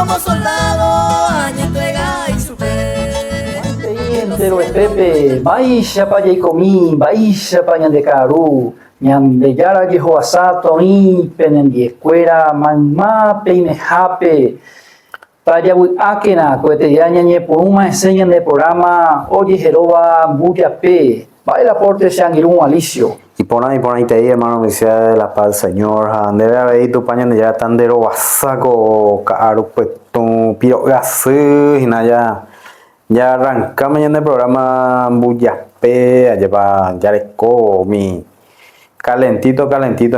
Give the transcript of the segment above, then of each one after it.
como soldado, año entrega y su fe. Entero es Pepe, Baisha pa Yaikomi, Baisha pa Ñandekaru, Ñandeyara Yehoasato, y Penendi Escuela, Manma, Peimejape, Tayawi Akena, Coetedia Ñañe por una enseña de programa, Oye Jeroba, Buyape, Baila Porte Shangirun Alicio. Y por ahí te di, hermano, Misión de la Paz, Señor. Debe haber tu paño de ya tan de robasaco, caro, pues, tu piro gasé, y nada, ya arrancamos ya en el programa Buyape, allá para Yareco, mi calentito,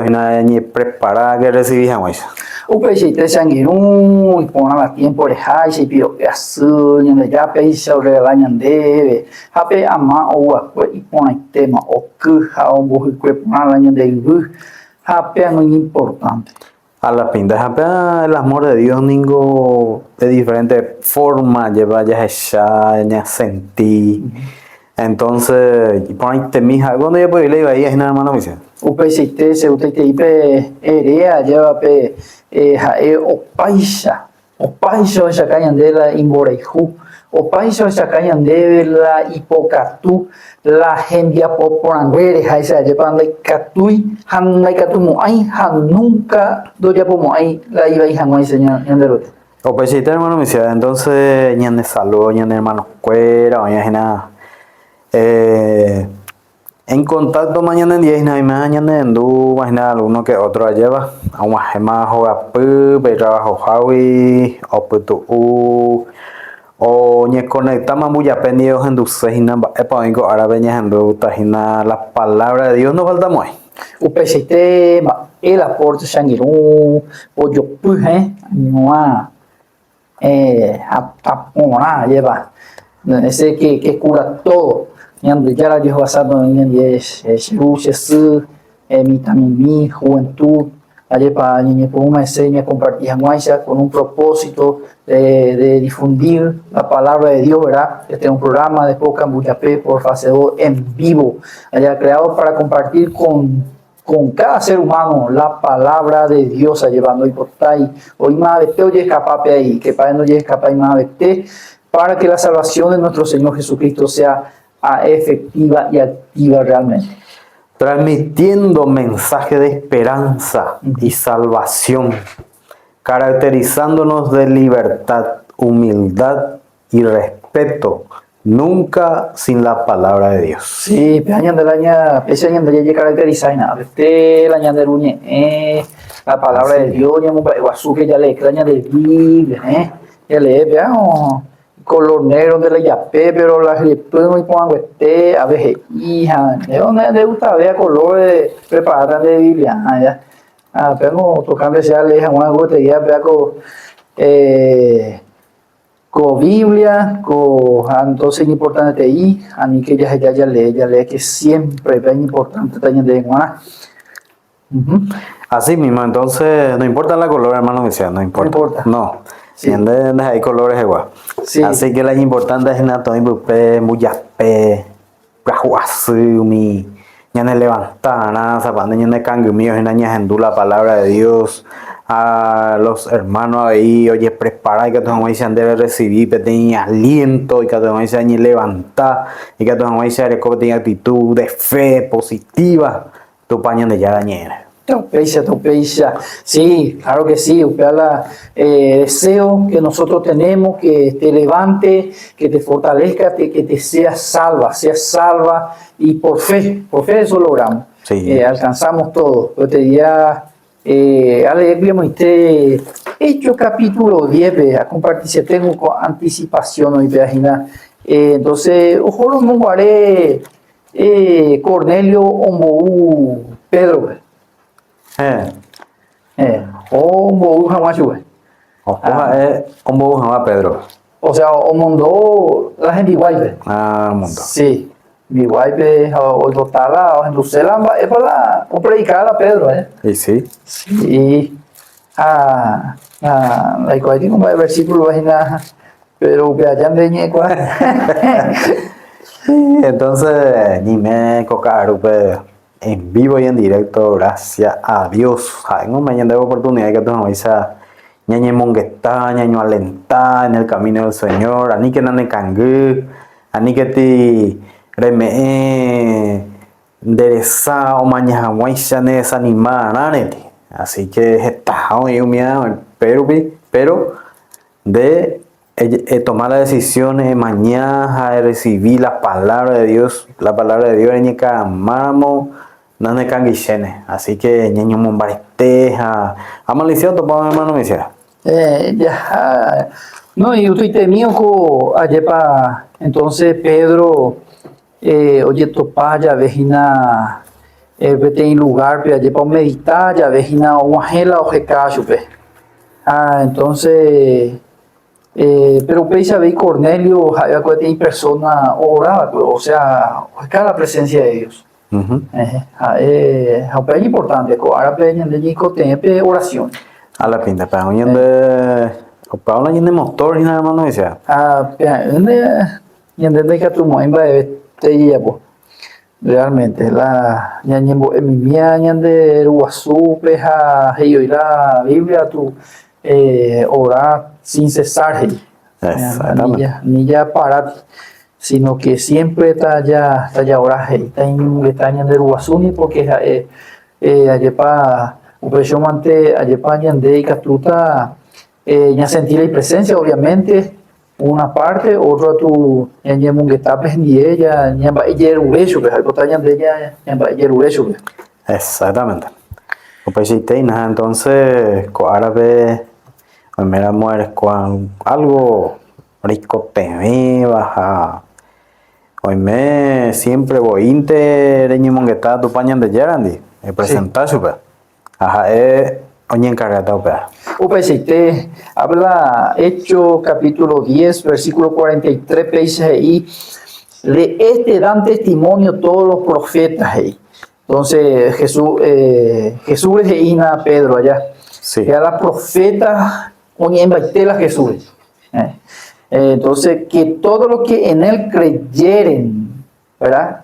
y nada, ni preparada que recibí jamás. Upeixe te Shangirun, y ponan a tiempo de Haishi, Piro Gasu, Ñandeya Peisha, Regala Ñandebe, Hape Ama, Oa, y ponen tema, Oku, Haombo, Ponan la Ñandegu, Hape es muy importante. A la pinta, el amor de Dios, ningo de diferentes formas, lleva ya esa, ya sentí. Entonces, por ahí te mija, ¿dónde yo puedo ir ahí? Es nada, hermano, Misión. Upeixe te se usted te ipe, Erea, lleva pe, Opaisha, Opaisha, Shakayandela, Imboreju, Opaisha, Shakayandela, Hipocatu, la Gendia Poporanguere, Jaisa, llevan la Catui, Han la Catumoai, Han nunca, doya Pomoai, la iba y Hanway, señor Yanderote. Opaisha, hermano, Misión, entonces, ñande salud, ñande hermano, cuera, mañana. En contacto mañana en 10 y mañana en du mañana uno que otro lleva a un gema joga pu pe trabajo jawi o putu o ñe conecta mamuya pendidos en du sejina para ingo arabeña en du tajina la palabra de Dios no falta muy Upeixe el aporte Shangirun o yo puje no a lleva ese que cura todo. Ñande ya la Dios basado en luz, mi también mi juventud, allí para niña por una enseña compartir Guaysa con un propósito de difundir la palabra de Dios, ¿verdad? Este es un programa de Poca Buyape por Faceo en vivo, allá creado para compartir con cada ser humano la palabra de Dios, llevando y por ahí. Hoy más vete oye escapape ahí, que para no llegue escapar y más vete, para que la salvación de nuestro Señor Jesucristo sea efectiva y activa realmente. Transmitiendo mensaje de esperanza y salvación, caracterizándonos de libertad, humildad y respeto, nunca sin la palabra de Dios. Sí, año del año, ese año de caracteriza y nada, el año del uñe, la palabra de Dios, ya me que ya le extraña de Biblia, ya le veamos. Color negro de la yapé, pero la puedo y pongo a veces hija, de donde le gusta ver colores preparadas de Biblia, ya, pero tocando ese aleja una botella, pero con Biblia, con entonces es importante ahí, a mí que ya lee que siempre es importante también de más. Así mismo, entonces no importa la color, hermano, no importa. No. Sí. Hay colores igual. Sí. Así que lo importante es Natón Bupe, Muyape, Gahuasumi, Ñane Levantana, Zapande Ñane Cangumío, Ñane la palabra de Dios. A los hermanos ahí, oye, prepara y que todos dicen debe recibir, que tenga aliento y que todos dicen levantar y que todos dicen que tenga actitud de fe positiva. Tu paño de yarañera. Taupeisha. Sí, claro que sí. Deseo que nosotros tenemos que te levante, que te fortalezca, que te seas salva y por fe eso logramos. Sí. Alcanzamos todo. Yo te diría, Hechos capítulo 10, a compartir si tengo con anticipación hoy, entonces, ojo, no me guaré Cornelio Ombou Pedro. Ombou jamás Ombou jamás Pedro. O sea, o mandó la gente igual. Mundo. Sí. Mi wife o dotala o en Lucela es para predicar a Pedro, ¿Y sí? Sí. La igual tiene un versículo pero que allá en Entonces, ni me cocaru, en vivo y en directo, gracias a Dios. En un mañana de oportunidad que tú me ñañe mongueta, ñaño alenta en el camino del Señor, ani que nane cangú, ani que ti reme endereza o mañana guaisha ne desanimada naneti. Así que está hoy pero de tomar la decisión mañana de recibir la palabra de Dios en amamos no me canguichene, así que ñeño mombareteja a maldición topamos hermano me decía Ya, no, y usted temía ayepa, entonces Pedro, oye, topa ya vejina, vete en lugar, pero ayepa meditar, ya vejina, ojela, ojecacho, entonces, pero pues ya ve Cornelio, había que persona oraba, o sea, ojeca la presencia de Dios. Es importante, ahora tiene oración. A la pinta, pero hoy en día, Pablo y en motor y nada más no decía. Y en que tu moimba te realmente la ñañembo en mi mía ñande ruasú peja heyo y la Biblia tu orar sin cesar ni ya para sino que siempre está ya orar está ñande ruasú ni porque ayepa upecho mante ayepa ñande y catuta ya sentir la presencia obviamente una parte, otro tu ya mungueta pendie ya va ayer urecho que algo está ya va ayer urecho. Exactamente. Pues si te nada entonces con árabe me mueres con algo rico te baja hoy me siempre voy inte reñi mungueta tu pañan de yerandi presentar super ajá oñen cargata opera. UPCT habla Hechos capítulo 10, versículo 43, dice ahí, de dan testimonio todos los profetas ahí. Entonces Jesús es Ina Pedro allá. Sí. Ya las profetas, oñen baitela Jesús. Entonces, que todos los que en él creyeren, ¿verdad?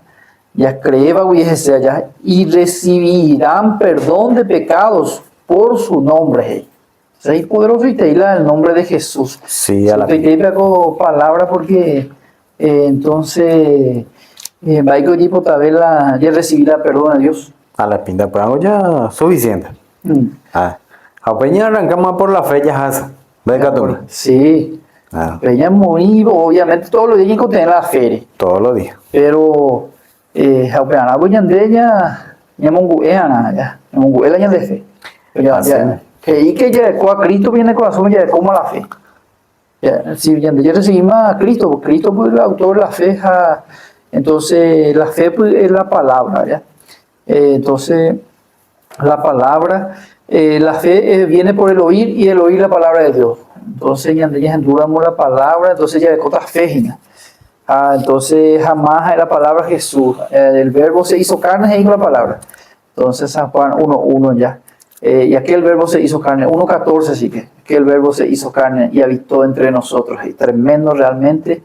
Ya creeba allá y recibirán perdón de pecados por su nombre. Es poderoso y te dirá el nombre de Jesús. Sí, a la con palabra porque entonces va a ir por tabela ya recibirá perdón a Dios. A la pinta, pero ya suficiente. A peña arrancamos por la fe ya hace. Venga tú. Sí. Peña muy obviamente todos los días tener la fe. Todos los días. Pero a peña voy a andar ya mongueana ya monguela ya de fe. Que ya a Cristo viene el corazón ya como la fe. Si ya recibimos a Cristo, Cristo pues el autor de la fe, entonces la fe pues, es la palabra, ¿ya? Entonces la palabra, la fe viene por el oír y el oír la palabra de Dios. Entonces ya enduramos la palabra, entonces ya de cosas fe. Entonces jamás es la palabra Jesús, el verbo se hizo carne y dijo la palabra. Entonces San Juan 1:1 ya. Y aquel verbo se hizo carne, 1:14 así que el verbo se hizo carne y habitó entre nosotros. Y tremendo realmente.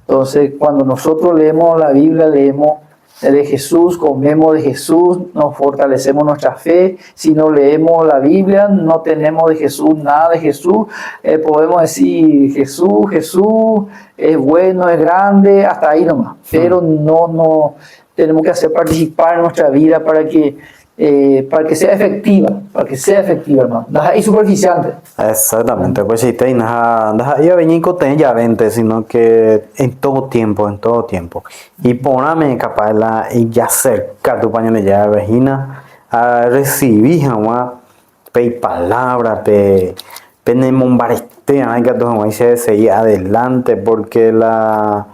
Entonces, cuando nosotros leemos la Biblia, leemos de Jesús, comemos de Jesús, nos fortalecemos nuestra fe. Si no leemos la Biblia, no tenemos de Jesús nada de Jesús. Podemos decir Jesús es bueno, es grande, hasta ahí nomás. Pero no tenemos que hacer participar en nuestra vida para que sea efectiva, hermano. Nada es superficial. Exactamente, pues si te nada ya venir con ya 20, sino que en todo tiempo. Y poname capaz la y ya cerca tu paño de ya vejina a recibir jamás pe palabra pe nemombarete hay que todo se seguir adelante porque la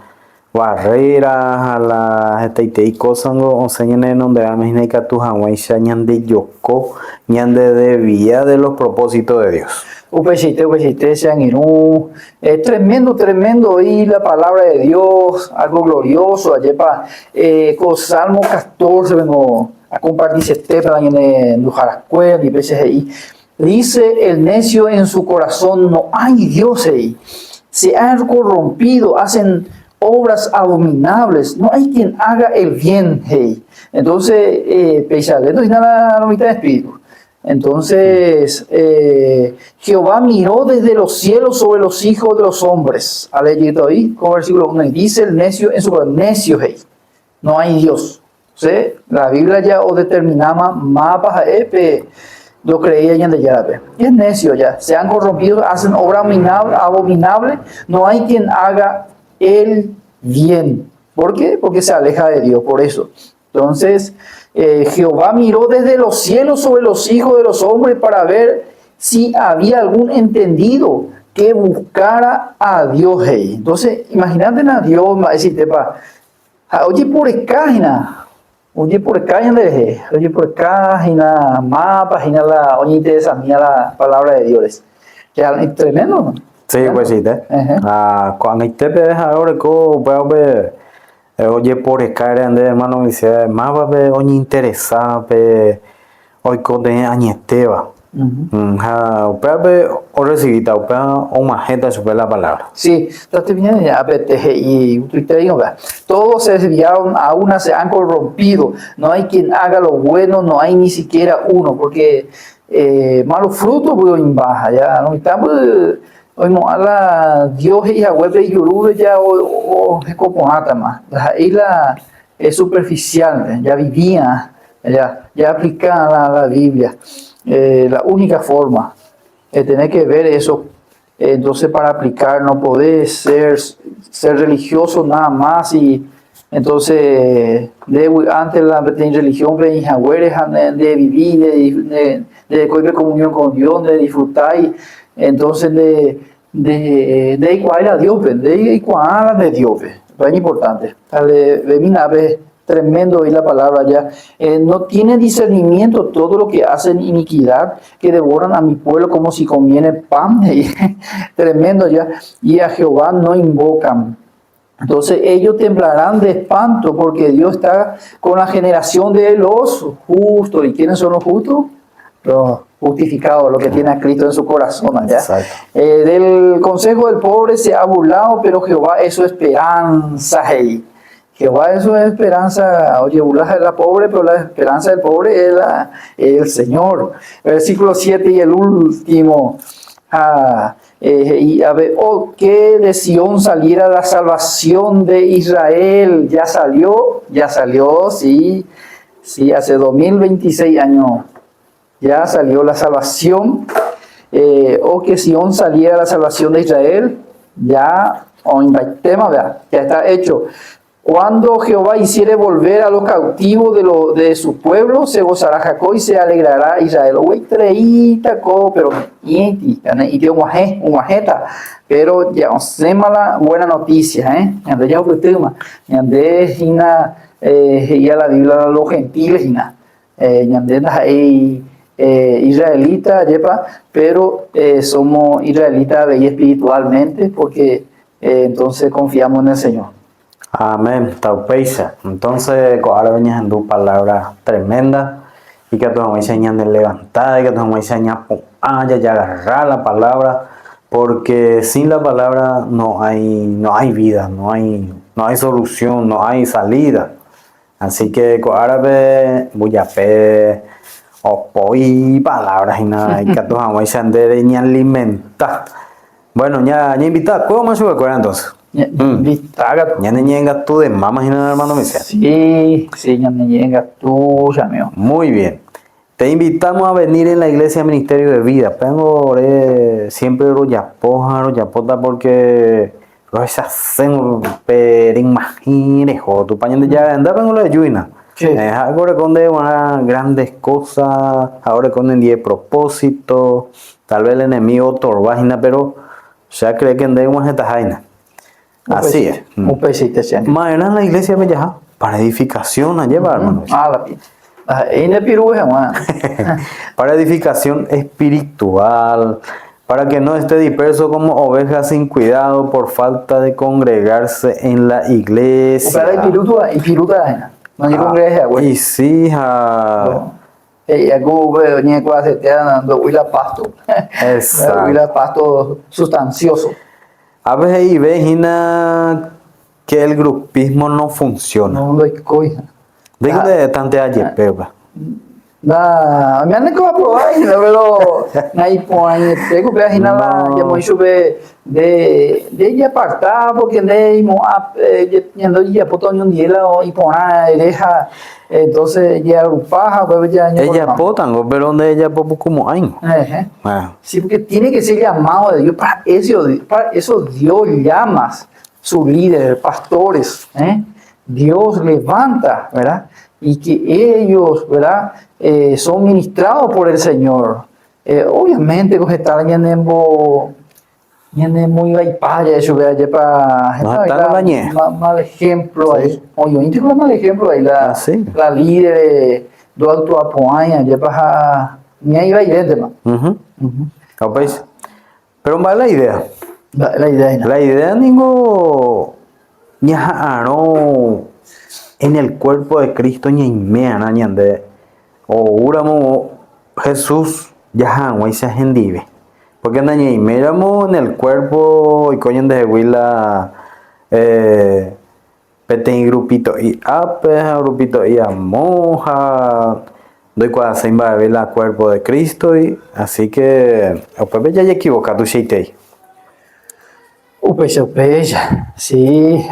barreras a la gente y cosas no enseñan en donde la imagina que tu Hawái se añade yoko ñande de vía de los propósitos de Dios. Upechite sean irú es tremendo y la palabra de Dios algo glorioso ayer para con Salmo 14 vengo a compartir este para en Lujarascuela y veces ahí dice el necio en su corazón no hay Dios ahí se han corrompido hacen obras abominables, no hay quien haga el bien, hey. Entonces, pensar, esto es la mitad de espíritu. Entonces, Jehová miró desde los cielos sobre los hijos de los hombres. A leer ahí, con versículo 1, y dice el necio en su corazón, necio, hey, no hay Dios. ¿Sí? La Biblia ya os determinaba mapas, lo creía ya de Yahvé. Es necio ya, se han corrompido, hacen obra abominable, no hay quien haga el bien. ¿Por qué? Porque se aleja de Dios, por eso. Entonces, Jehová miró desde los cielos sobre los hijos de los hombres para ver si había algún entendido que buscara a Dios. Hey. Entonces, imagínate a Dios, va a decirte, oye, por página, oye, por página, más página, oye, interesa mía la palabra de Dios. Ya, es tremendo, ¿no? Sí, pues sí, cuando te ves ahora, oye, por escala, hermano, dice, más va a ver, oye, interesa, hoy con de añeteva. O recibita, o majeta sobre la palabra. Sí, entonces viene y todos se desviaron, a una se han corrompido. No hay quien haga lo bueno, no hay ni siquiera uno, porque malos frutos voy en baja, ya no estamos. Hoy a la Dios y a web de Yurube ya o es como más. La isla es superficial, ya vivía, ya aplicaba la Biblia. La única forma es tener que ver eso. Entonces, para aplicar, no podés ser religioso nada más. Y entonces, antes la religión de vivir, de coger comunión con Dios, de disfrutar. Entonces, de igual a Dios, de igual de Dios, es importante. Tremendo y la palabra ya. No tiene discernimiento todo lo que hacen iniquidad, que devoran a mi pueblo como si comiene pan. Tremendo ya. Y a Jehová no invocan. Entonces ellos temblarán de espanto porque Dios está con la generación de los justos. ¿Y quiénes son los justos? Los justificados, lo que tiene a Cristo en su corazón. Del consejo del pobre se ha burlado, pero Jehová es su esperanza. Hey. Jehová es su esperanza. Oye, burla es la pobre, pero la esperanza del pobre es el Señor. Versículo 7 y el último. Y a ver, que de Sión saliera la salvación de Israel. Ya salió, sí, hace 2026 años. Ya salió la salvación. Que Sión saliera la salvación de Israel. Ya está hecho. Cuando Jehová hiciere volver a los cautivos de su pueblo, se gozará Jacob y se alegrará Israel. Pero ya os la buena noticia, ya la Biblia a los gentiles, israelitas, pero somos israelitas espiritualmente porque entonces confiamos en el Señor. Amén, taupeisa. Entonces, ahora venías en tu palabra tremenda y que tú me enseñan de levantar, y que tú me enseñan a agarrar la palabra, porque sin la palabra no hay vida, no hay solución, no hay salida. Así que ahora voy a ver y palabras y nada, y que tú me enseñan ni alimentar. Bueno, ya invitado, ¿cómo más sube entonces? Ya no llega tú de mamá y nada, hermano. Sí, ya no llega tú, ya mío. Muy bien. Te invitamos a venir en la iglesia Ministerio de Vida. Tengo siempre rollapota porque los hacen imagínate, tu pañal ya anda vengo lo de Yuina. Ahora con grandes cosas, ahora con el propósito, tal vez el enemigo torbágina, pero ya cree que andemos esta jaina. Así es. Un pesito, más en la iglesia me llama para edificación a llevar, hermano. Para edificación espiritual, para que no esté disperso como ovejas sin cuidado por falta de congregarse en la iglesia. Y sí, pasto sustancioso. A veces ahí ves que el grupismo no funciona. No lo hay coisa. Digo de tante ayer, me han que probar pero ahí pues tengo que imaginar No. ya muy sube de ella apartar porque de mo yendo ya potón un día y poner deja entonces ya agrupaja pues ya Ella potan, pero donde ella poco como año. Ah, sí, porque tiene que ser llamado de Dios. Para eso Dios llama sus líderes, pastores. Dios levanta, ¿verdad? Y que ellos, ¿verdad? Son ministrados por el Señor. Obviamente, pues está muy para eso, ¿verdad? Mal ejemplo ahí. Oye, yo tengo mal ejemplo ahí. sí. La líder do alto apoia, ya para ni ahí va y vende, man. ¿Veis? Pero más la idea. La idea, ¿no? La idea ningo ñajaron en el cuerpo de Cristo ñaimean ñande o uramo Jesús yajan o se gendive porque anda ñaimeramo en el cuerpo y coño de huila peten grupito y ape grupito y a monja doy cuando se va a ver el cuerpo de Cristo y así que pues ya equivocado sheitei. Upecha, sí,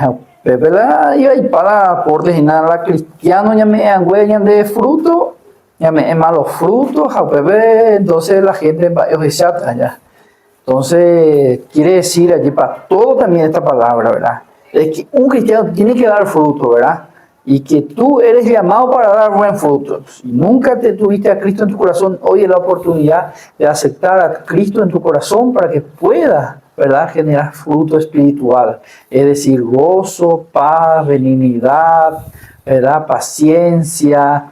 Pepe la iba y para por designar la cristiano ya me angüellan de fruto, ya me malos frutos, a Pepe, entonces la gente va a chata ya. Entonces, quiere decir allí para todo también esta palabra, ¿verdad? Es que un cristiano tiene que dar fruto, ¿verdad? Y que tú eres llamado para dar buen fruto. Si nunca te tuviste a Cristo en tu corazón, hoy es la oportunidad de aceptar a Cristo en tu corazón para que puedas, ¿verdad?, generar fruto espiritual. Es decir, gozo, paz, benignidad, ¿verdad?, paciencia,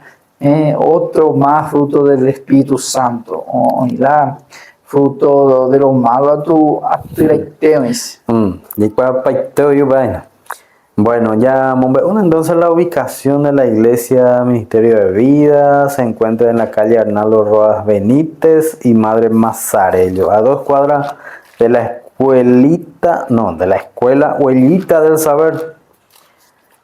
otro más fruto del Espíritu Santo. ¿Verdad? Fruto de lo malo a tu temes. Bueno, ya entonces la ubicación de la iglesia Ministerio de Vida se encuentra en la calle Arnaldo Rodas Benítez y Madre Mazarello, a 2 cuadras de la escuela Huellita del Saber,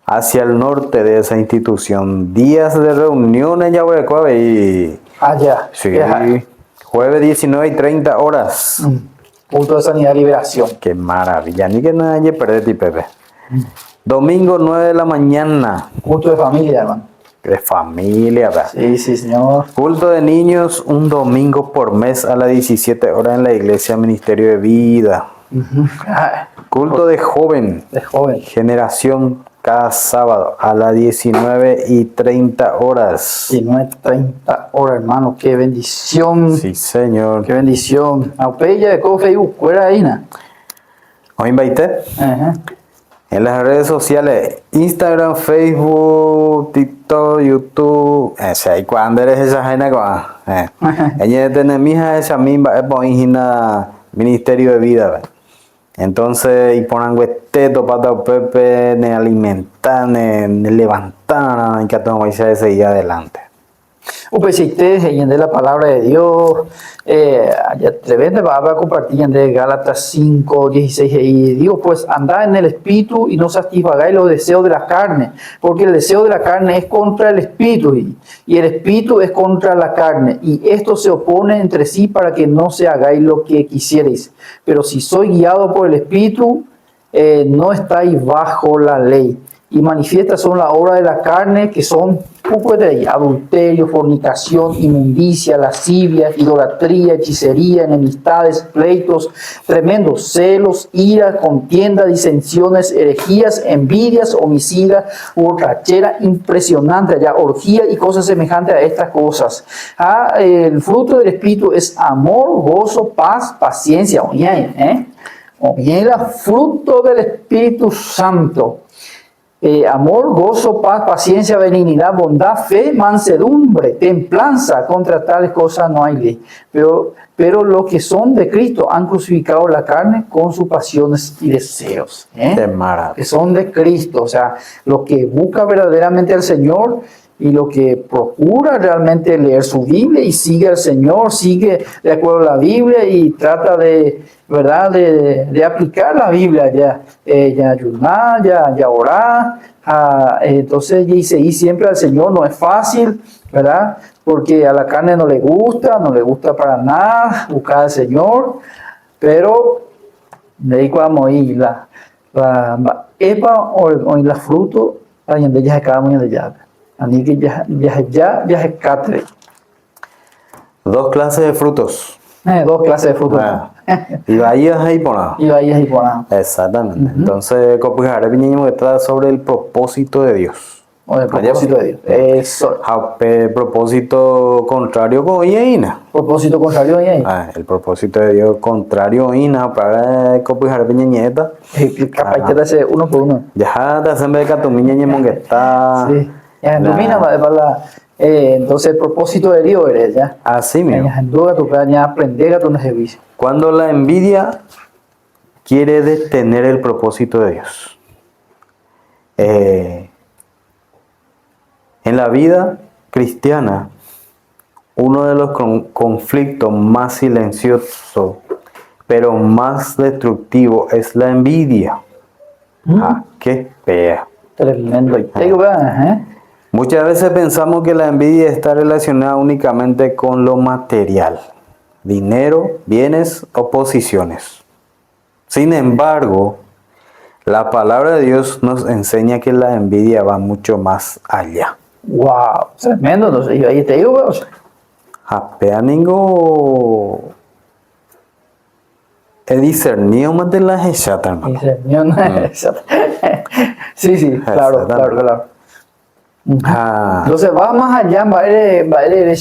hacia el norte de esa institución. Días de reuniones ya voy a y Allá. sí, jueves 19:30 horas. Punto de sanidad y liberación. Qué maravilla, ni que nada ya perdete, Pepe. Domingo 9 de la mañana. Culto de familia, hermano. De familia, ¿verdad? Sí, sí, señor. Culto de niños, un domingo por mes a las 17 horas en la iglesia Ministerio de Vida. Culto de joven. De joven. Generación cada sábado a las 19:30 horas. 19:30 horas, hermano. Qué bendición. Sí, señor. Qué bendición. Aupella de cofe y fuera ahí, ¿no? ¿Os invité? Ajá. En las redes sociales, Instagram, Facebook, TikTok, YouTube, ahí cuando eres esa gente, ella tiene mi hija esa misma, es por Ministerio de Vida, entonces, y ponen huesteto para Pepe, ne alimentar, ne levantar, y que tengo que seguir adelante. Pues si ustedes de la palabra de Dios, atrévete va a compartir de Gálatas 5:16 y digo, pues andad en el espíritu y no satisfagáis los deseos de la carne, porque el deseo de la carne es contra el espíritu y el espíritu es contra la carne y estos se oponen entre sí para que no se hagáis lo que quisierais. Pero si sois guiado por el espíritu, no estáis bajo la ley. Y manifiestas son las obras de la carne, que son adulterio, fornicación, inmundicia, lascivia, idolatría, hechicería, enemistades, pleitos, tremendos celos, ira, contienda, disensiones, herejías, envidias, homicidas, borrachera impresionante, allá, orgía y cosas semejantes a estas cosas. El fruto del Espíritu es amor, gozo, paz, paciencia. Oye, el fruto del Espíritu Santo. Amor, gozo, paz, paciencia, benignidad, bondad, fe, mansedumbre, templanza. Contra tales cosas no hay ley. Pero los que son de Cristo han crucificado la carne con sus pasiones y deseos. Que son de Cristo. O sea, los que buscan verdaderamente al Señor y lo que procura realmente leer su Biblia y sigue al Señor, sigue de acuerdo a la Biblia y trata de, ¿verdad?, de aplicar la Biblia, ya ayunar, ya orar. Entonces, y seguir siempre al Señor no es fácil, ¿verdad? porque a la carne no le gusta para nada buscar al Señor, pero de ahí cuando y la epa o la fruto, alguien de ellas cada uno de ellas, ani que ya es catre, Dos clases de frutos. dos clases de frutos. Ah. Y bahías ahí por nada. Y ahí es igual. Exactamente. Entonces, copiar que trata sobre el propósito de Dios. O el propósito de Dios. Eso. El propósito contrario con Ina. Propósito contrario ahí. El propósito de Dios contrario Ina para copiar piñeta. Capaz de hacer uno por uno. Ya te hacen ver que tu niña mongueta. Sí. Ya domina para la entonces el propósito de Dios eres ya. Así mismo. Ya duda tu ya aprender a tu servicio. Cuando la envidia quiere detener el propósito de Dios. En la vida cristiana, uno de los conflictos más silenciosos, pero más destructivos, es la envidia. ¡Qué fea! Tremendo. Muchas veces pensamos que la envidia está relacionada únicamente con lo material, dinero, bienes o posiciones. Sin embargo, la palabra de Dios nos enseña que la envidia va mucho más allá. Wow, tremendo. Entonces, yo ahí te digo, o sea, Apeaningo he discernido más de la hechata, hermano. dice, sí, claro. Entonces va más allá, va a ir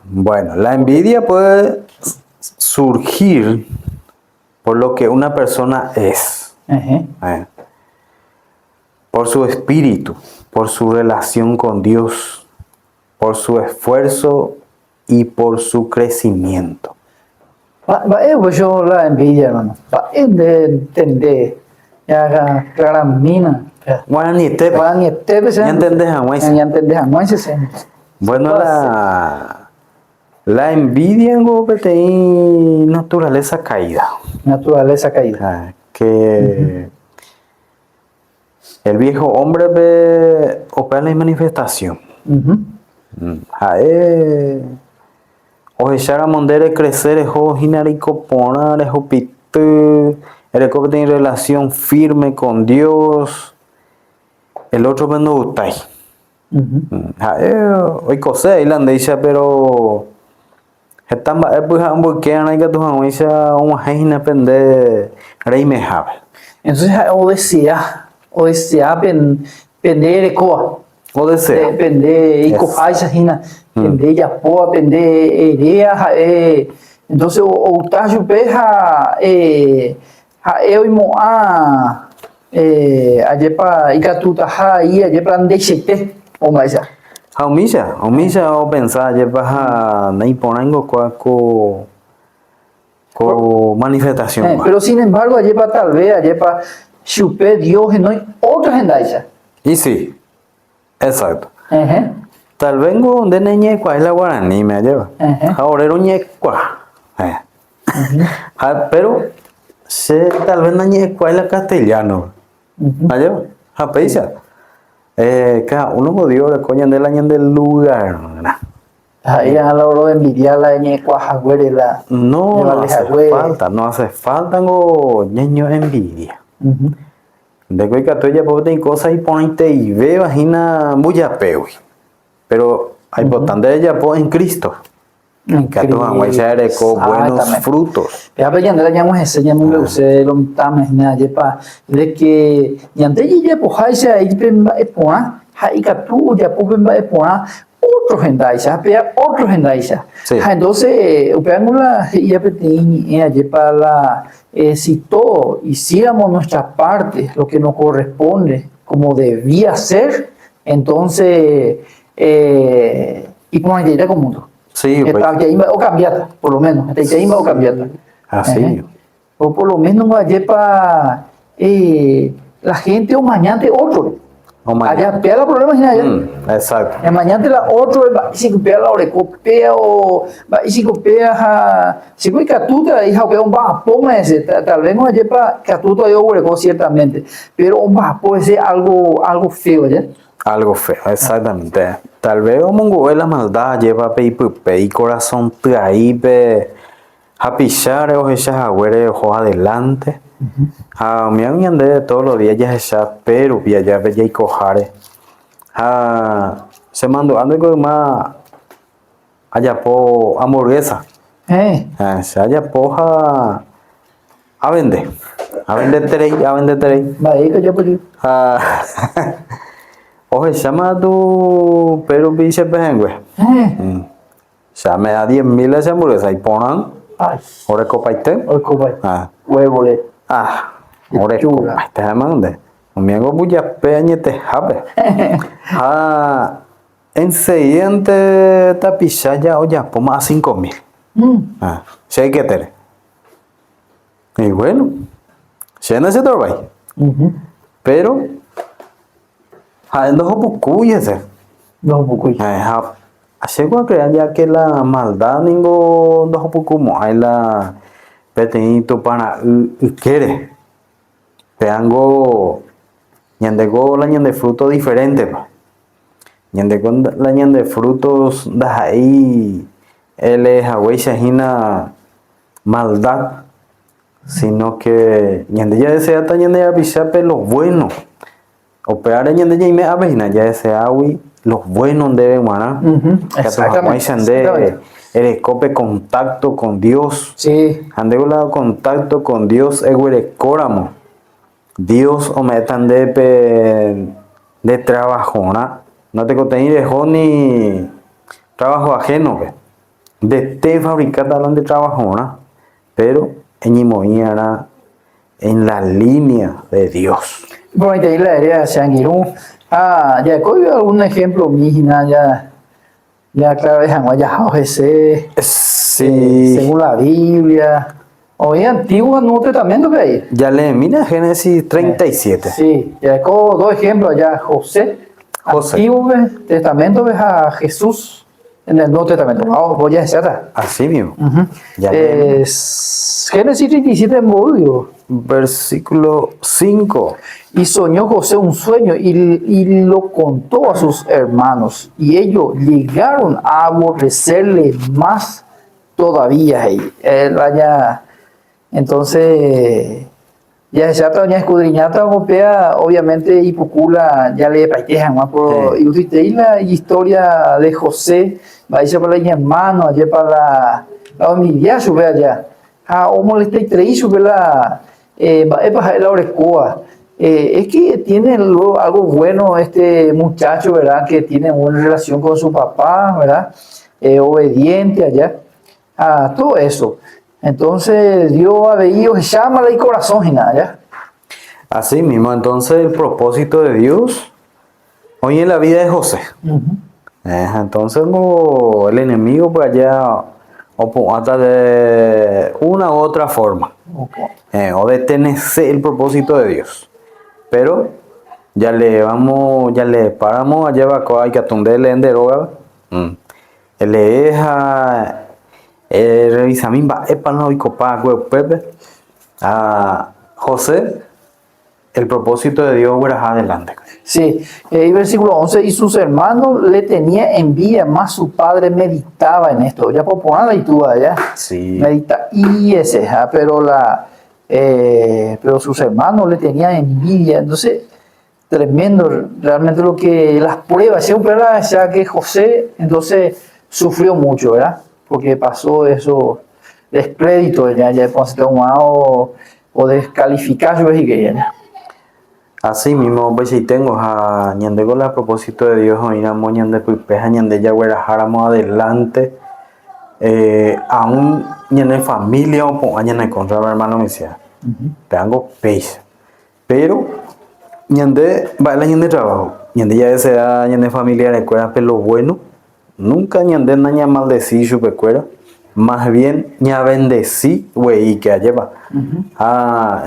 Bueno, la envidia puede surgir por lo que una persona es, por su espíritu, por su relación con Dios, por su esfuerzo y por su crecimiento. pues yo la envidia, hermano. Va a entender. Ya, clara mina. Bueno, ni te ya entendés, Aguaise. Ya entendés, Aguaise. Bueno, la envidia en GoPTI naturaleza caída. Naturaleza caída. Que el viejo hombre ve opera la manifestación. O echar mondere crecer, o hinarico poner, o pitu, el que tiene relación firme con Dios. El otro vendo utai. Hoy cosé irlandesa, pero están pues ambos que hay que tu hanguisa una heina pende rey me have. Entonces o decía pender ecoa. O desea. Pende y cojaisa hina pende ya poa pende idea entonces o tajo peja eu e moa ajepa ikatuta ha e ajepa andexete o mais já. Omisa o pensar ajepa na imponango co manifestación. Pero sin embargo ajepa tal vez ajepa chupe Dios y no hay otra gendaisa. Y sí, exacto. Tal vez donde neñe cuál es la guaraní me lleva. Ahora era ñecua. Pero tal vez neñe cuál es la castellano. Me lleva. A peisa. Cada uno podió de coña del año del lugar. Ahí a la hora de envidiar la ñecua jagüere la. No hace falta no ñeño envidia. De que tú ya pones cosas y ponte y ve, imagina muy apeo. Pero hay importante ella en Cristo. Que tú vas a hacer buenos frutos. Ya pero ya no le llamamos ese ya muy usted lo mitamos nada ya pa de que ya antes ya pues hay se ahí pemba epona hay que tú ya pues pemba epona otro gendaisa pero otro gendaisa. Entonces upeándola ya petini ya para la si todos hiciéramos nuestra parte lo que nos corresponde como debía ser entonces y como idea como mundo. Sí, pues. O cambiada, por lo menos. O cambiada. Así. O por lo menos no hay para la gente o mañana otro. Allá pega el problema sin allá. Exacto. Mañana la otro va y si copia la orecopea o va y si copia si voy catuta hija que un va poma ese tal vez no hay para catuta yo oreco ciertamente, pero un va puede ser algo feo ya. Algo feo, exactamente. Tal vez mongo la maldad lleva pe y corazón ahí pe a pillar o ella agüere ojos adelante. Me han de todos los días ya esa pero ya ve ya y cojare. Se mandó ando con más allá po hamburguesa. Se haya poja a vender. A vender tres. Vaya que yo pues. Oye, llama tu pero biche pejengue. Ya me da 10.000 esa hamburguesa y ponan. Ay, Ahora copaite. hoy copa. Huevo le. Ahora Chula. copaite mande. Un miego bulla peñete jabe. En siguiente tapizaya oye, por más 5.000. Si hay que tener. Y bueno, se no se trabaja. Pero, no es No, poco. así que crean ya que la maldad ningo no poco hay la petenito para quiere. Peango ñandego la ñande fruto diferente pa. Ñandego la ñande frutos da ahí él es agüey maldad, sino que ñande ya desea ta ñande ya pisape lo bueno. Operar ñande ya me avena ya desea agüey los buenos deben maná. Exactamente. El escope contacto con Dios. Sí. Ande un contacto con Dios eguere córamo. Dios o metan de trabajo, no te contení dejó ni trabajo ajeno, de te fabricar talón de trabajo, pero en la línea de Dios. Bueno, ahí la idea de Shangirun. Ya cogió algún ejemplo, Mijina, ya claro, dejan ya ese, Sí. según la Biblia. Hoy antiguo Nuevo Testamento que hay. Ya le mira Génesis 37. Sí, ya cojo dos ejemplos allá, José. Antiguo Testamento ves a Jesús en el Nuevo Testamento. Vamos, voy a decir. Así mismo. Ya Génesis 37 digo. Versículo 5. Y soñó José un sueño y lo contó a sus hermanos. Y ellos llegaron a aborrecerle más todavía. Entonces, ya se trata de escudriñar europea, obviamente, y Pucula ya le paitejan más. Y usted la historia de José, va a ir para la hermano, allá para la familia, sube allá. O molesta y traí, sube la orecoa. Es que tiene algo bueno este muchacho, ¿verdad? Que tiene una relación con su papá, ¿verdad? Obediente allá. Todo eso. Entonces Dios ha venido, llama el corazón y nada, ¿ya? Así mismo, entonces el propósito de Dios hoy en la vida de José. Entonces el enemigo pues allá hasta de una u otra forma. O de tener el propósito de Dios. Pero ya le paramos allá abajo, hay que atunderle en deroga. Le deja revisamimba epano y copa pepe a José. El propósito de Dios era adelante. Sí, el versículo 11, y sus hermanos le tenían envidia, más su padre meditaba en esto. Ya por poner la lectura, ya. Sí. Medita, pero sus hermanos le tenían envidia. Entonces, tremendo, realmente las pruebas, siempre ya que José, entonces, sufrió mucho, ¿verdad? Porque pasó eso, descrédito, ya después se tomado o descalificar, yo dije ya. Así mismo, pues si tengo a ñandego a propósito de Dios, oíramos ñande puipeja ñande ya guerajáramos adelante, aún ñande familia o po ñande contra mi hermano me decía, tengo peixe, pero ñande baila ñande trabajo, ñande ya desea ñande familia recuerda pero lo bueno, nunca ñande naña maldecir su pecuera. Más bien ña bendecí güey que lleva.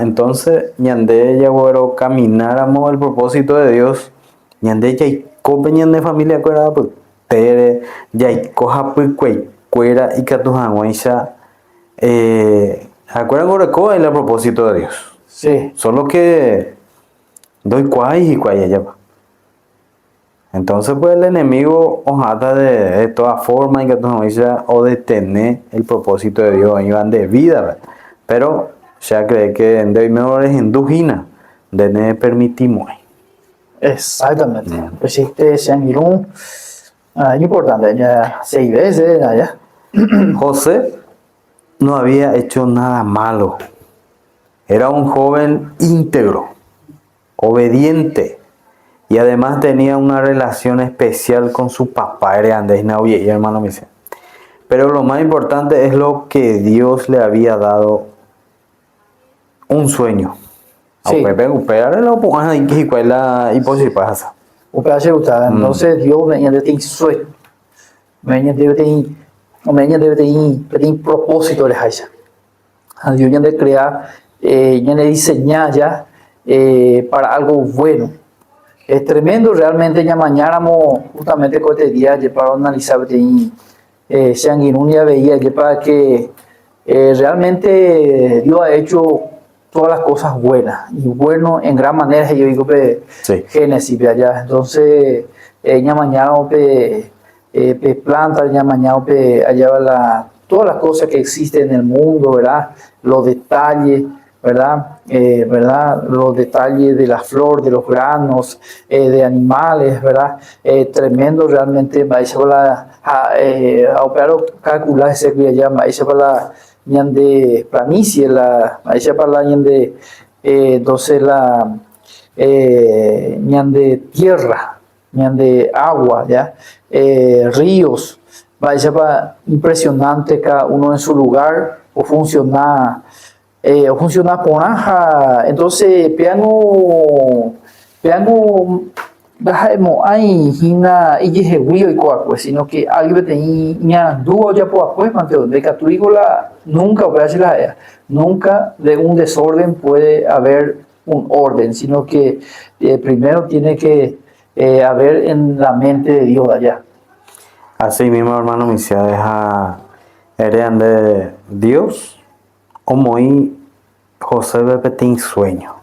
Entonces ñande ya bueno camináramos el propósito de Dios. Ñande ya y cope ñande familia cuera pues tere ya y coja pues cuera y que tu janguaisha acuerdan gore el propósito de Dios. Sí. Solo que doy cuay y cuay lleva. Entonces, pues el enemigo os trata de todas formas o de tener el propósito de Dios en van de vida, ¿verdad? Pero ya cree que de mejor es indugina, de no permitimos. Exactamente. Pues este Shangirun, es importante, ya 6 veces, allá. José no había hecho nada malo. Era un joven íntegro, obediente y además tenía una relación especial con su papá, era Andrés Nauye y hermano Michel. Pero lo más importante es lo que Dios le había dado, un sueño. Sí. Entonces Dios mediante tem sueño, mediante tem propósito de Haisha. Dios ya de crear, ya de diseñar ya para algo bueno. Es tremendo realmente ya mañana justamente con este día ya para analizar Shangirun ya veía ya para que realmente Dios ha hecho todas las cosas buenas y bueno en gran manera yo digo que Sí. Génesis de allá. Entonces ya mañana planta ya mañana allá todas las cosas que existen en el mundo, ¿verdad? Los detalles, ¿verdad? ¿Verdad? Los detalles de la flor, de los granos, de animales, ¿verdad? Tremendo realmente, vais a operar calcular ese que ya vais para la de planicie, vais para la de entonces la de tierra, de agua, ¿ya? Ríos, vaya para impresionante cada uno en su lugar o funciona por aja. Entonces piano hay hina y jehuio y cuaco, sino que alguien tenía dúo ya por pues manteo de caturícola nunca nunca de un desorden puede haber un orden, sino que primero tiene que haber en la mente de Dios allá. Así mismo, hermano, mi se deja heredan de Dios, como y José Bepetín sueño.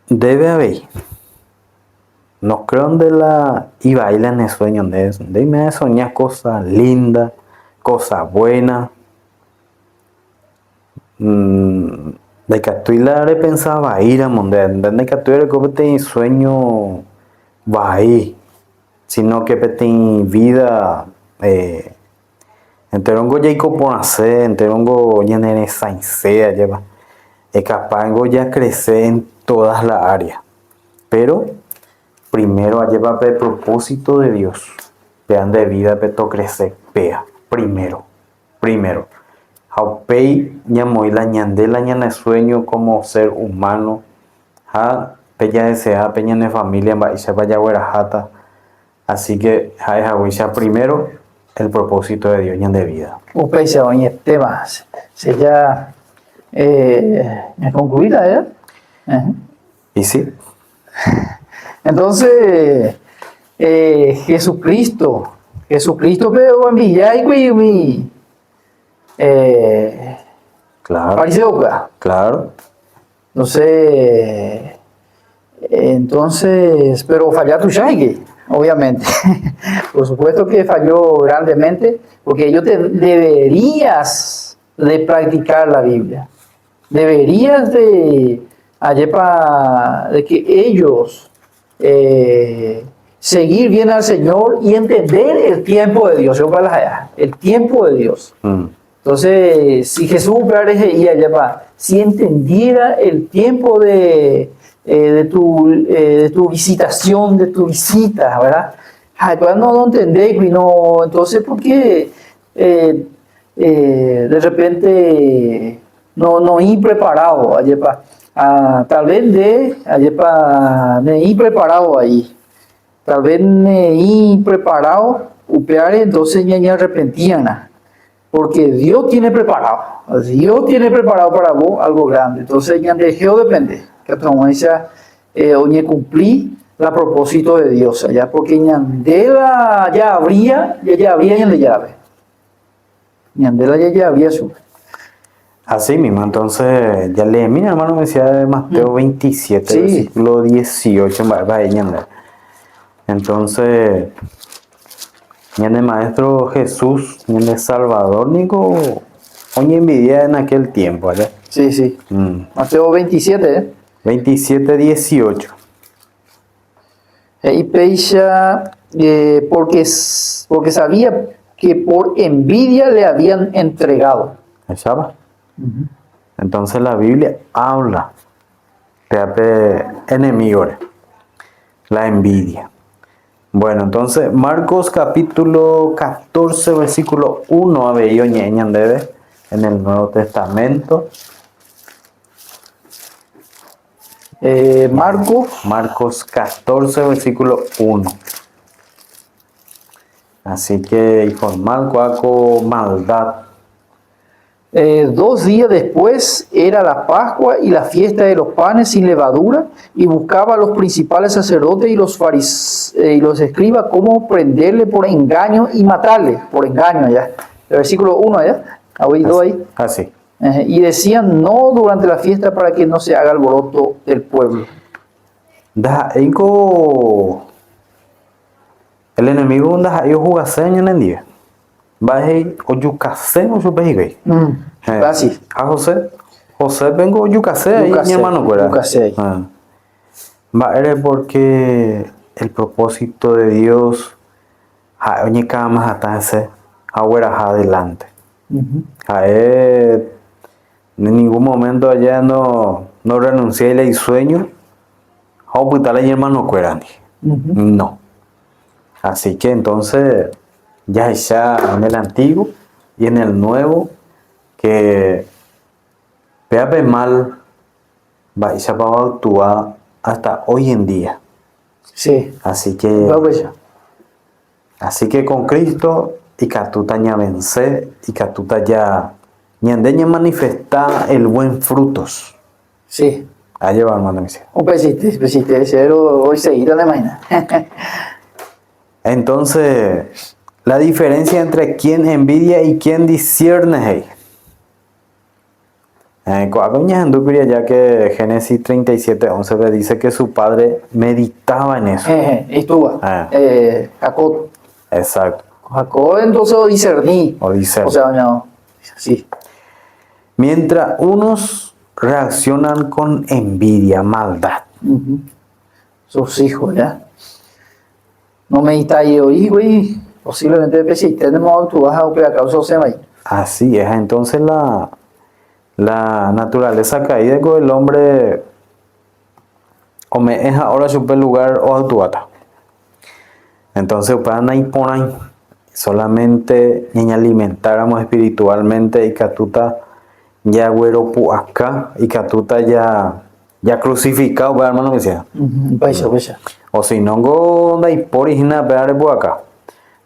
Debe haber. No creo de la y bailan el sueño de eso. De me soñar cosas lindas, cosas buenas. De que tú le pensaba ir a mundial, de que tú eres como te sueño va ahí, sino que te vida enterongo Jacob por hacer, enterongo ya en esa insea lleva, es capaz ya crecer en todas las áreas, pero primero lleva el propósito de Dios, vean de vida peto crecer, pea, primero. Haupei ñamoy la ñandela ñane sueño como ser humano. Ha peña desea peña de familia se vaya jata. Así que ha primero el propósito de Dios ñan de vida. Upei se oye temas. Se ya concluida ya. Y sí. Entonces Jesucristo pero en mi Claro. Claro. Entonces, pero fallar tu Shaigi, obviamente. Por supuesto que falló grandemente, porque ellos deberías de practicar la Biblia. Deberías de que ellos seguir bien al Señor y entender el tiempo de Dios. El tiempo de Dios. Entonces, si Jesús si entendiera el tiempo de tu visitación, de tu visita, ¿verdad? No entendéis, no, entonces, ¿por qué de repente no ir preparado? Tal vez de ir preparado ahí. Tal vez ir preparado, entonces ya arrepentían. Porque Dios tiene preparado para vos algo grande. Entonces ya dejó depende. Que oye cumplir el propósito de Dios allá, porque ñandela ya habría en la llave. Ñandela ya habría su. Así mismo, entonces ya leí, mi hermano me decía de Mateo 27, Sí. versículo 18, va ñande. Entonces, ñande maestro Jesús, ñande Salvador, Nico, oye envidia en aquel tiempo, ¿verdad? Sí, sí. Mateo 27, 27, 18. Y Peisha, porque sabía que por envidia le habían entregado. ¿Echaba? Entonces la Biblia habla de enemigo, la envidia. Bueno, entonces Marcos capítulo 14, versículo 1, a ver, en el Nuevo Testamento. Marcos 14, versículo 1. Así que informar con maldad. 2 días después era la Pascua y la fiesta de los panes sin levadura, y buscaba a los principales sacerdotes y y los escribas cómo prenderle por engaño y matarle por engaño allá. El versículo 1 allá, ¿ha oído ahí? Así. Y decían no durante la fiesta para que no se haga alboroto del pueblo. El enemigo anda yo jugaseño en el día. Bajé o yucasé o su pejigue. Así. A José vengo yucasé ahí, mi hermano fuera. Yucasé. Va eres porque el propósito de Dios oye cada más atanse ahora adelante. En ningún momento allá no renuncié y sueño. A hospital mi hermano cueran. No. Así que entonces ya en el antiguo y en el nuevo que vea mal va a actuar hasta hoy en día. Sí. Así que con Cristo y catuta ya vencer y catuta ya ñandeña manifestar el buen frutos. Sí. A llevar, hermano. Un pesite, cero hoy seguida de mañana. Entonces, la diferencia entre quien envidia y quien discierne. Ya que Génesis 37:11 dice que su padre meditaba en eso. Estuvo. Jacob. Exacto. Jacob entonces discerní. O sea, no. Sí. Mientras unos reaccionan con envidia, maldad. Sus hijos, ¿ya? No medita ahí hoy, güey. Posiblemente si tenemos tu baja o que a causa se va. Así es, entonces la naturaleza caída con el hombre o me es ahora su lugar o actuata. Entonces para no por ahí solamente ni alimentáramos espiritualmente y catuta ya güero pu acá y catuta ya crucificado, para hermano que sea. O si no go y por origina pegar por acá.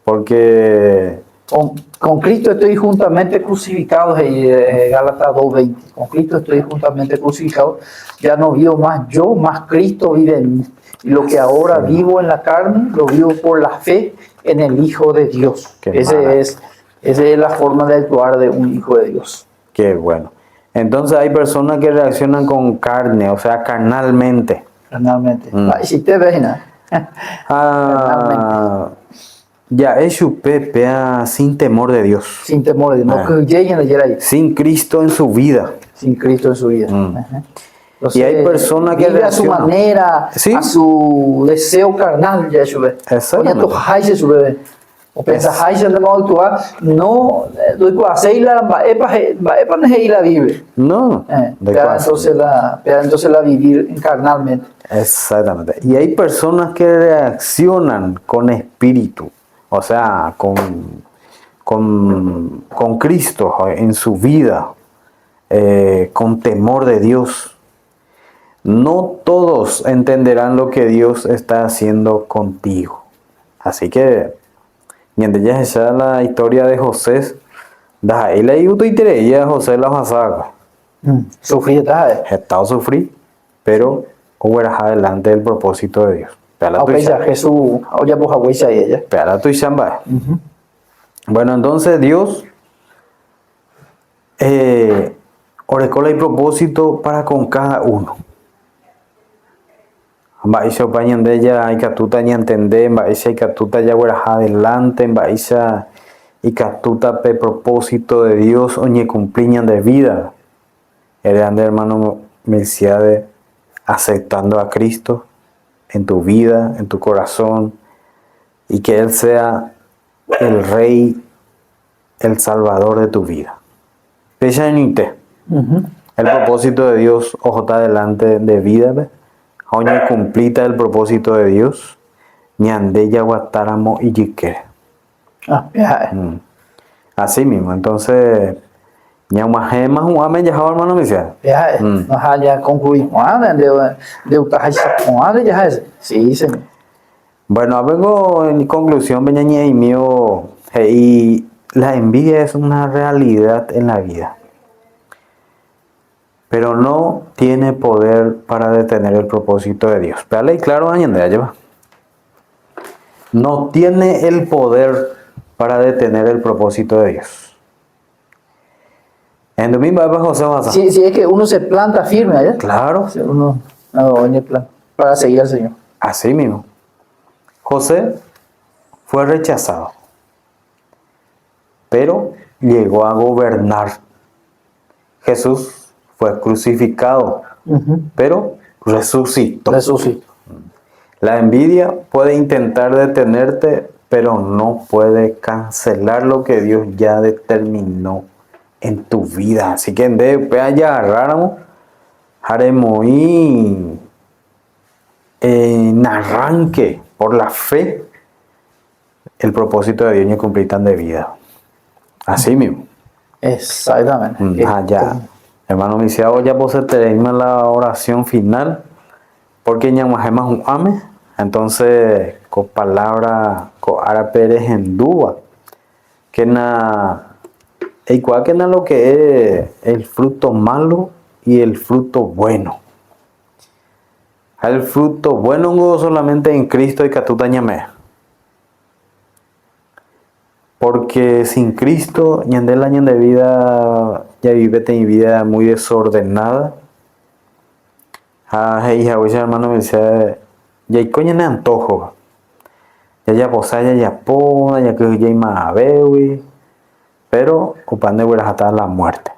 Porque con Cristo estoy juntamente crucificado, Gálatas 2:20. Con Cristo estoy juntamente crucificado. Ya no vivo más yo, más Cristo vive en mí. Y lo que ahora vivo en la carne, lo vivo por la fe en el Hijo de Dios. Esa es la forma de actuar de un Hijo de Dios. Qué bueno. Entonces hay personas que reaccionan con carne, o sea, carnalmente. Carnalmente. Si te ves, ¿no? Ya es su pepea sin temor de Dios. Sin temor de Dios. No que lleguen ayer ahí. Sin Cristo en su vida. Sin Cristo en su vida. Entonces, y hay personas que vive a su manera, ¿sí? A su deseo carnal, ya su ve. Exactamente. O pensas, no, doy por hacer la vive. No. Entonces la vivir carnalmente. Exactamente. Y hay personas que reaccionan con espíritu, o sea, con Cristo en su vida, con temor de Dios. No todos entenderán lo que Dios está haciendo contigo. Así que, mientras ya sea la historia de José, y la ya José la pasaba. Sufrí, estaba sufrí, pero hubiera adelante el propósito de Dios. Jesús, oye, pues agüisa y ella. Bueno, entonces Dios orecola y propósito para con cada uno. Baisa pañande ya hay catuta ni entender, baisa y catuta ya guaraja adelante, baisa y catuta pe propósito de Dios oñe cumpliñan de vida. El grande hermano Melciade aceptando a Cristo en tu vida, en tu corazón, y que Él sea el Rey, el Salvador de tu vida. Pechañite. El propósito de Dios, ojo adelante de vida, oñe cumplita el propósito de Dios, ñande ya guatáramo y yique. Así mismo, entonces, ñaumaje más un amén ya hermano me decía. Ya concluimos, de utajaisa, ya es. Sí, señor. Bueno, vengo en conclusión, Beñañe y mío, y la envidia es una realidad en la vida, pero no tiene poder para detener el propósito de Dios. Pero claro, Andrea, lleva. No tiene el poder para detener el propósito de Dios. En domingo José Baza. Sí, es que uno se planta firme allá. Claro. Uno para seguir al Señor. Así mismo. José fue rechazado, pero llegó a gobernar. Jesús fue crucificado, pero resucitó. La envidia puede intentar detenerte, pero no puede cancelar lo que Dios ya determinó en tu vida. Así que en después allá agarráramos, haremos en arranque por la fe el propósito de Dios y cumplir tan de vida. Así mismo. Exactamente. Ya. Hermano Misiao, ya vos termina la oración final, porque ñamas un ame. Entonces, con palabra, con Ara Pérez en Duba, que igual que na lo que es el fruto malo y el fruto bueno. El fruto bueno no solamente en Cristo y Catuta ñame. Porque sin Cristo, ñande el año de vida, ya vive mi vida muy desordenada. Hermano me decía, ya hay coña de antojo. Ya posaya, ya poda, ya que ya hay más bewi. Pero, ocupando de hasta la muerte.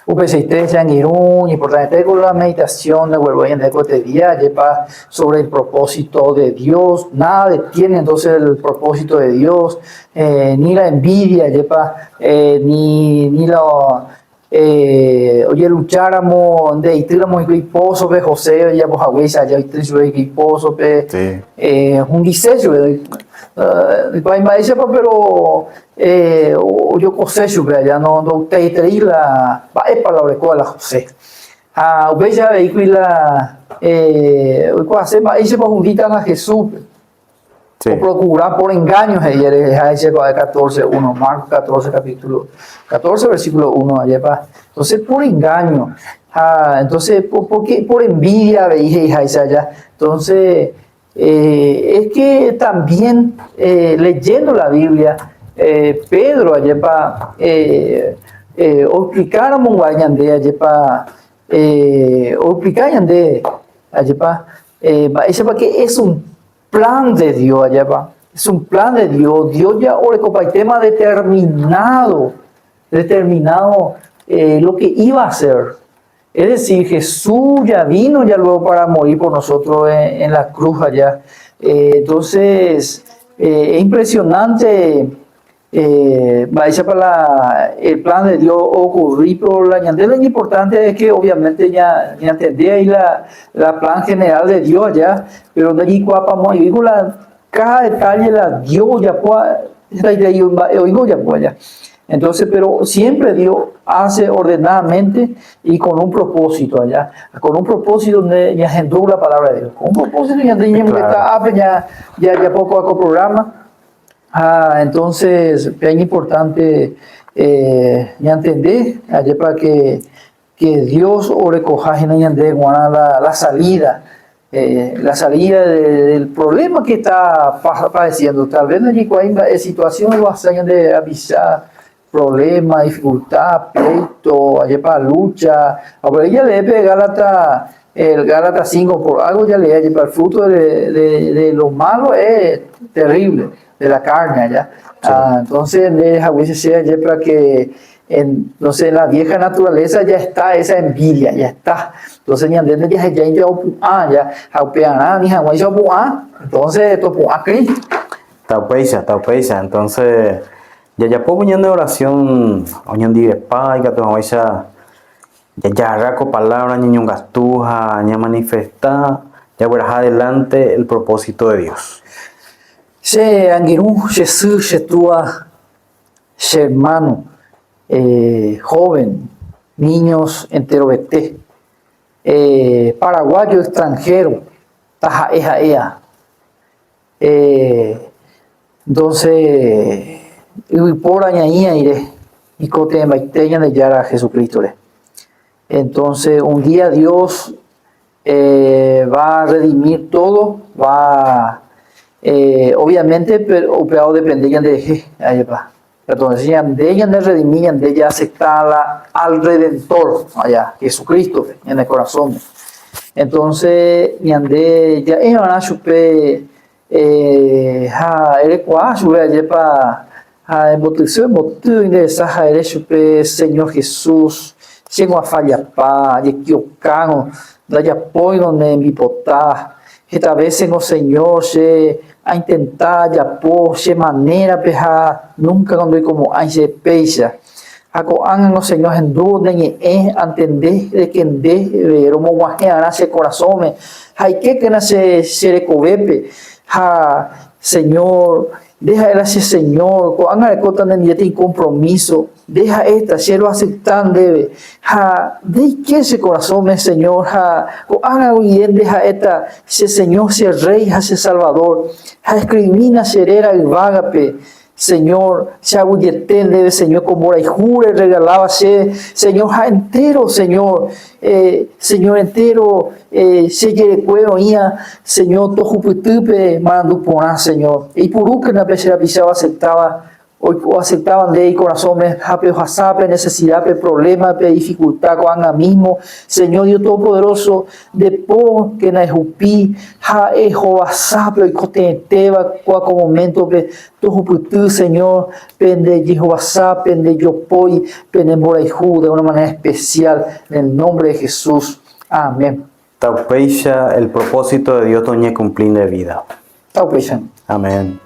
UPC3 Yanguirún, importante con la meditación de vuelvo en el cotidiano, lleva sobre el propósito de Dios, nada detiene entonces el propósito de Dios, ni la envidia, lleva, ni la oye lucháramos de itramos equiposo de José ya pues agüesa ya itriso equiposo de un diseño de país pero yo cosecho ya no te traí la es palabra con la José veja vehícula hoy hace más se juntan a Jesús o procurar por engaños ayer ese 14:1 Marcos 14 capítulo 14 versículo 1 ayer entonces por engaño entonces por envidia veis allá entonces es que también leyendo la Biblia Pedro ayer o explicáramos guayande ayer o explicar de ayer ese para que es un plan de Dios allá va. Es un plan de Dios. Dios ya ahora con el tema determinado lo que iba a hacer. Es decir, Jesús ya vino ya luego para morir por nosotros en la cruz allá. Entonces, es impresionante para el plan de Dios ocurrir, pero lo importante es que obviamente ya entendí ahí la plan general de Dios allá, pero de allí cuapamos y cada detalle la Dios ya puede, entonces, pero siempre Dios hace ordenadamente y con un propósito allá, con un propósito donde ya engendró la palabra de Dios, con un propósito ya poco a programa. Entonces es importante ya entender para que Dios recoja la salida del problema que está padeciendo. Tal vez allí hay situaciones bastante de avisar problema, dificultad, pleito, allá para lucha. Ahora ella le pega el Gálatas 5 por algo ya le para el fruto de lo malo es terrible, de la carne allá. Sí. Entonces, a veces sea ya para que entonces en la vieja naturaleza ya está esa envidia, ya está. Entonces ni andando ya ya aupeana ni jamás ya entonces esto Cristo. Taupeisa. Entonces, ya puedo poner de oración, oñan de paz, que tu ya raco palabra, niño gastuja, ya manifesta, ya verás adelante el propósito de Dios. Se angiru, Jesús, Jesúa, hermano, joven, niños entero vete, paraguayo extranjero, taja ea. Entonces, y por añadía iré, y cote maiteña de Yara Jesucristo. Entonces, un día Dios va a redimir todo, obviamente, pero operado dependerían de allá. Entonces, de ella de redimir, de ella aceptarla al Redentor, allá, Jesucristo, en el corazón. Entonces, de ya van a chupar, eres cuacho, allá para Señor Jesús, chego a falhar pá, de que o carro, da de apoio no me botar, esta vez Senhor, a intentar de apoio, de maneira perra, nunca quando como a se peisa, a coan no Senhor en duda e entender de que de como guajeará esse coração, hay que nace serecovepe, Senhor, deja el así, Señor, cuando le cortan en este compromiso, deja esta, si lo aceptan debe, de que ese corazón, Señor, cuando bien deja esta, ese Señor, ese Rey, ese Salvador, escribina serera y vágape, Señor, se agudeten debe, Señor, como la jure regalaba, Señor, entero, Señor, Señor entero, se quiere cuero, Señor, todo putupe, mando por Señor, y por que na tercera pisaba aceptaban de ahí corazón, necesidad, problema, dificultad, cuando mismo, Señor Dios Todopoderoso, después que na jupi, Jehová sabe, y contenteba, como momento, todo putu, Señor, pende Jehová sabe, pende yo poi, pende moraihu, de una manera especial, en el nombre de Jesús. Amén. Taupeisha, el propósito de Dios toñe cumplir de vida. Taupeisha. Amén.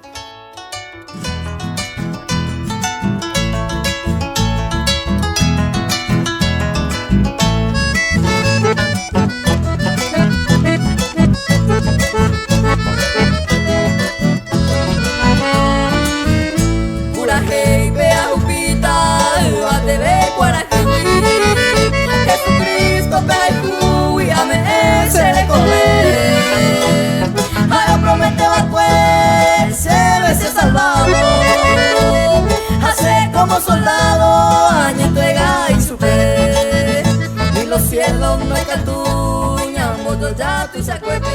Jesucristo, Pai, amén, se le comer. Mas promete pues, se ve salvado. Hace como soldado, año entrega y su fe. Y los cielos no es catuña, modo ya tú se acuerde.